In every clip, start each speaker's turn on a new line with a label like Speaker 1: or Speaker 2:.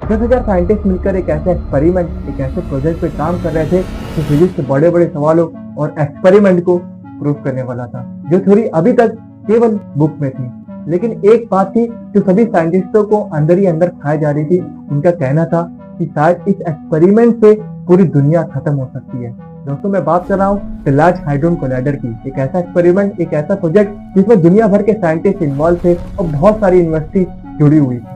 Speaker 1: 10,000 scientist मिलकर एक ऐसे एक्सपेरिमेंट, एक ऐसे प्रोजेक्ट पे काम कर रहे थे जो फिजिक्स के बड़े बड़े सवालों और एक्सपेरिमेंट को प्रूव करने वाला था। जो थ्योरी अभी तक केवल बुक में थी, लेकिन एक बात थी जो सभी साइंटिस्टों को अंदर ही अंदर खाई जा रही थी। उनका कहना था कि शायद इस एक्सपेरिमेंट से पूरी दुनिया खत्म हो सकती है। दोस्तों, मैं बात कर रहा हूँ द लार्ज हाड्रोन कोलाइडर की। एक ऐसा एक्सपेरिमेंट, एक ऐसा प्रोजेक्ट जिसमें दुनिया भर के साइंटिस्ट इन्वॉल्व थे और बहुत सारी यूनिवर्सिटी जुड़ी हुई थी।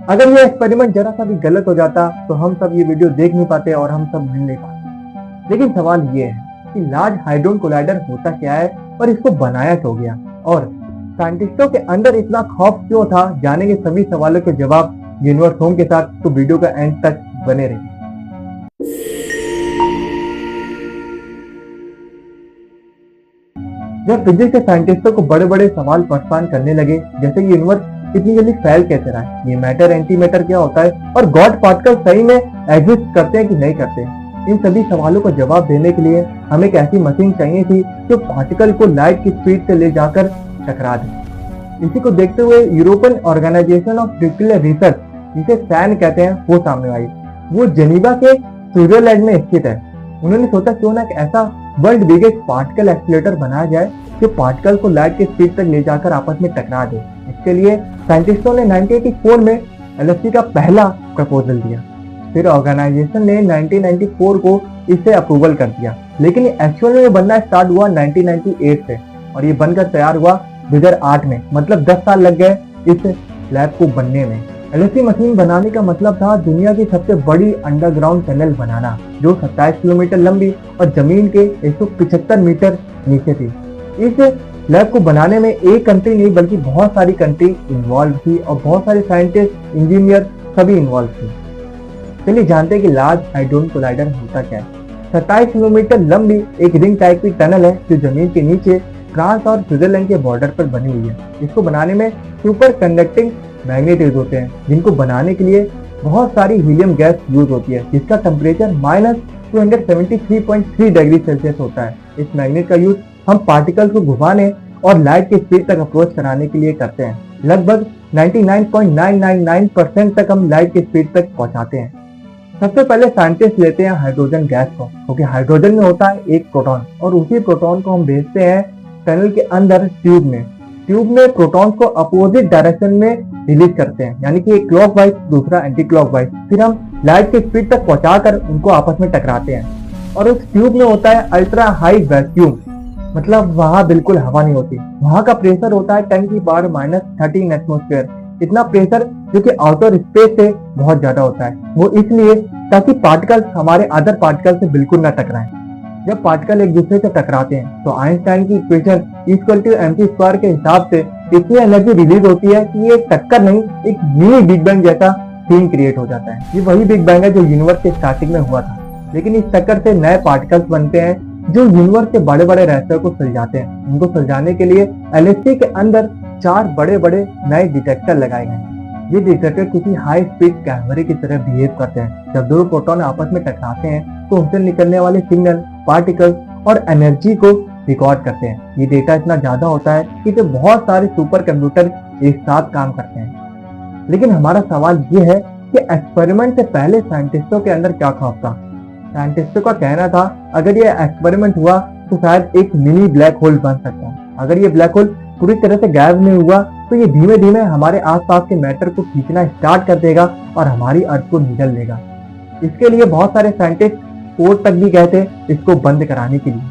Speaker 1: अगर ये एक्सपेरिमेंट जरा सा भी गलत हो जाता तो हम सब ये वीडियो देख नहीं पाते और हम सब मिल नहीं पाते। लेकिन सवाल ये है कि लार्ज हाड्रोन कोलाइडर होता क्या है और इसको बनाया क्यों गया, और साइंटिस्टों के अंदर इतना खौफ क्यों था। जानेंगे सभी सवालों के जवाब यूनिवर्स होम के साथ, तो वीडियो का एंड तक बने रहिए। जब फिजिक्स के साइंटिस्टों को बड़े बड़े सवाल परेशान करने लगे, जैसे कि यूनिवर्स इतनी जल्दी फैल कैसे रहा है, ये मैटर एंटी मैटर क्या होता है, और गॉड पार्टिकल सही में एग्जिस्ट करते हैं कि नहीं करते, इन सभी सवालों को जवाब देने के लिए हमें एक ऐसी मशीन चाहिए थी जो पार्टिकल को लाइट की स्पीड से ले जाकर टकरा दे। इसी को देखते हुए European organisation of nuclear research, जिसे सैन कहते हैं, वो सामने आई। वो जेनीवा के स्विट्जरलैंड में स्थित है। उन्होंने सोचा क्यों ना एक ऐसा वर्ल्ड बिगेस्ट पार्टिकल एक्सीलरेटर बनाया जाए जो पार्टिकल को लाइट की स्पीड तक ले जाकर आपस में टकरा दे। इसके लिए साइंटिस्टों ने 1984 में LHC का पहला प्रपोजल दिया। फिर ऑर्गेनाइजेशन ने 1994 को इसे अप्रूवल कर दिया, लेकिन एक्चुअल में बनना स्टार्ट हुआ 1998 से और ये बनकर तैयार हुआ 2008 में। मतलब 10 साल लग गए इस लैब को बनने में। LHC मशीन बनाने का मतलब था दुनिया की सबसे बड़ी अंडरग्राउंड टनल बनाना, जो 27 किलोमीटर लंबी और जमीन के 175 मीटर नीचे थी। इस लैब को बनाने में एक कंट्री नहीं बल्कि बहुत सारी कंट्री इन्वॉल्व थी और बहुत सारे साइंटिस्ट, इंजीनियर सभी इन्वॉल्व थे। चलिए जानते हैं कि लार्ज हाड्रोन कोलाइडर होता क्या है। 27 किलोमीटर लंबी एक रिंग टाइप की टनल है जो जमीन के नीचे फ्रांस और स्विट्जरलैंड के बॉर्डर पर बनी हुई है। इसको बनाने में सुपर कंडक्टिंग मैग्नेट यूज होते हैं, जिनको बनाने के लिए बहुत सारी हीलियम गैस यूज होती है, जिसका टेम्परेचर -273.3 डिग्री सेल्सियस होता है। इस मैग्नेट का यूज हम पार्टिकल को घुमाने और लाइट की स्पीड तक अप्रोच कराने के लिए करते हैं। लगभग 99.999% तक हम लाइट की स्पीड तक पहुंचाते हैं। सबसे पहले साइंटिस्ट लेते हैं हाइड्रोजन गैस को, क्योंकि हाइड्रोजन में होता है एक प्रोटॉन और उसी प्रोटॉन को हम भेजते हैं टनल के अंदर ट्यूब में। ट्यूब में प्रोटॉन्स को अपोजिट डायरेक्शन में रिलीज करते हैं, यानी कि एक क्लॉकवाइज दूसरा एंटी क्लॉकवाइज। फिर हम लाइट की स्पीड तक पहुंचाकर उनको आपस में टकराते हैं। और उस ट्यूब में होता है अल्ट्रा हाई वैक्यूम, मतलब वहां बिल्कुल हवा नहीं होती। वहां का प्रेशर होता है 10 की पावर -13 एटमॉस्फेयर। इतना प्रेशर जो कि आउटर स्पेस से बहुत ज्यादा होता है, वो इसलिए ताकि पार्टिकल्स हमारे अदर पार्टिकल से बिल्कुल ना टकराएं। जब पार्टिकल एक दूसरे से टकराते हैं तो आइंस्टाइन की इक्वेशन E=mc² के हिसाब से इतनी एनर्जी रिलीज होती है कि ये टक्कर नहीं, एक मिनी बिग बैंग जैसा सीन क्रिएट हो जाता है। ये वही बिग बैंग है जो यूनिवर्स के स्टार्टिंग में हुआ था, लेकिन इस टक्कर से नए पार्टिकल्स बनते हैं जो यूनिवर्स के बड़े बड़े रहस्यों को सुलझाते हैं। उनको सुलझाने के लिए LHC के अंदर 4 बड़े बड़े नए डिटेक्टर लगाए गए। ये डिटेक्टर किसी हाई स्पीड कैमरे की तरह बिहेव करते हैं। जब दो प्रोटॉन आपस में टकराते हैं तो उनसे निकलने वाले सिग्नल, पार्टिकल्स और एनर्जी को रिकॉर्ड करते हैं। ये डेटा इतना ज्यादा होता है कि जो बहुत सारे सुपर कंप्यूटर एक साथ काम करते हैं। लेकिन हमारा सवाल ये है कि एक्सपेरिमेंट से पहले साइंटिस्टों के अंदर क्या खौफ था। साइंटिस्टों का कहना था अगर ये एक्सपेरिमेंट हुआ तो शायद एक मिनी ब्लैक होल बन सकता है। अगर ये ब्लैक होल पूरी तरह से गायब नहीं हुआ तो ये धीमे धीमे हमारे आसपास के मैटर को खींचना स्टार्ट कर देगा और हमारी अर्थ को निगल लेगा। इसके लिए बहुत सारे साइंटिस्ट कोर्ट तक भी गए थे इसको बंद कराने के लिए।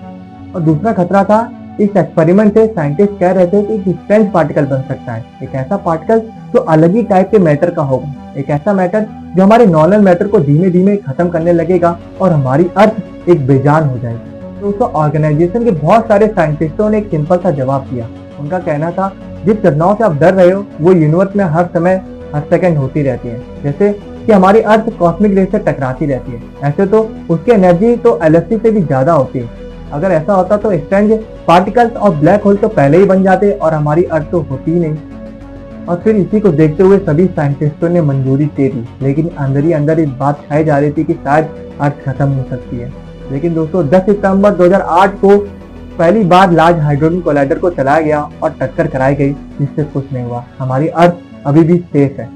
Speaker 1: और दूसरा खतरा था, इस एक्सपेरिमेंट से साइंटिस्ट कह रहे थे कि एक स्ट्रेंज पार्टिकल बन सकता है, एक ऐसा पार्टिकल जो अलग ही टाइप के मैटर का होगा, एक ऐसा मैटर जो हमारे नॉर्मल मैटर को धीमे धीमे खत्म करने लगेगा और हमारी अर्थ एक बेजान हो जाएगी। तो उसको ऑर्गेनाइजेशन के बहुत सारे साइंटिस्टों ने एक सिंपल सा जवाब दिया। उनका कहना था जिस घटनाओं से आप डर रहे हो वो यूनिवर्स में हर समय हर सेकंड होती रहती है, जैसे कि हमारी अर्थ कॉस्मिक रे से टकराती रहती है। ऐसे तो उसकी एनर्जी तो LHC से भी ज्यादा होती है। अगर ऐसा होता तो स्ट्रेंज पार्टिकल्स और ब्लैक होल तो पहले ही बन जाते और हमारी अर्थ तो होती ही नहीं। और फिर इसी को देखते हुए सभी साइंटिस्टों ने मंजूरी दे दी, लेकिन अंदर ही अंदर इस बात छाई जा रही थी कि शायद अर्थ खत्म हो सकती है। लेकिन दोस्तों 10 सितंबर 2008 को पहली बार लार्ज हाइड्रोजन कोलाइडर को चलाया गया और टक्कर कराई गई, जिससे कुछ नहीं हुआ। हमारी अर्थ अभी भी सेफ है।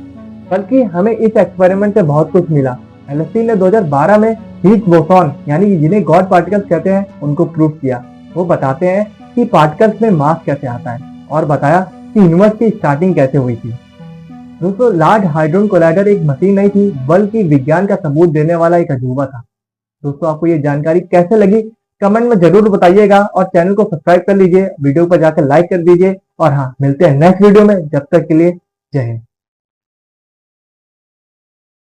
Speaker 1: बल्कि हमें इस एक्सपेरिमेंट से बहुत कुछ मिला। एलएसटी ने 2012 में हिग्स बोसॉन यानी जिन्हें गॉड पार्टिकल्स कहते हैं उनको प्रूव किया। वो बताते हैं कि पार्टिकल्स में मास कैसे आता है और बताया कि यूनिवर्स की स्टार्टिंग कैसे हुई थी। दोस्तों, लार्ज हाइड्रोजन कोलाइडर एक मशीन नहीं थी बल्कि विज्ञान का सबूत देने वाला एक अजूबा था। दोस्तों, आपको ये जानकारी कैसे लगी कमेंट में जरूर बताइएगा और चैनल को सब्सक्राइब कर लीजिए, वीडियो पर जाकर लाइक कर दीजिए और हाँ, मिलते हैं नेक्स्ट वीडियो में। जब तक के लिए जय हिंद।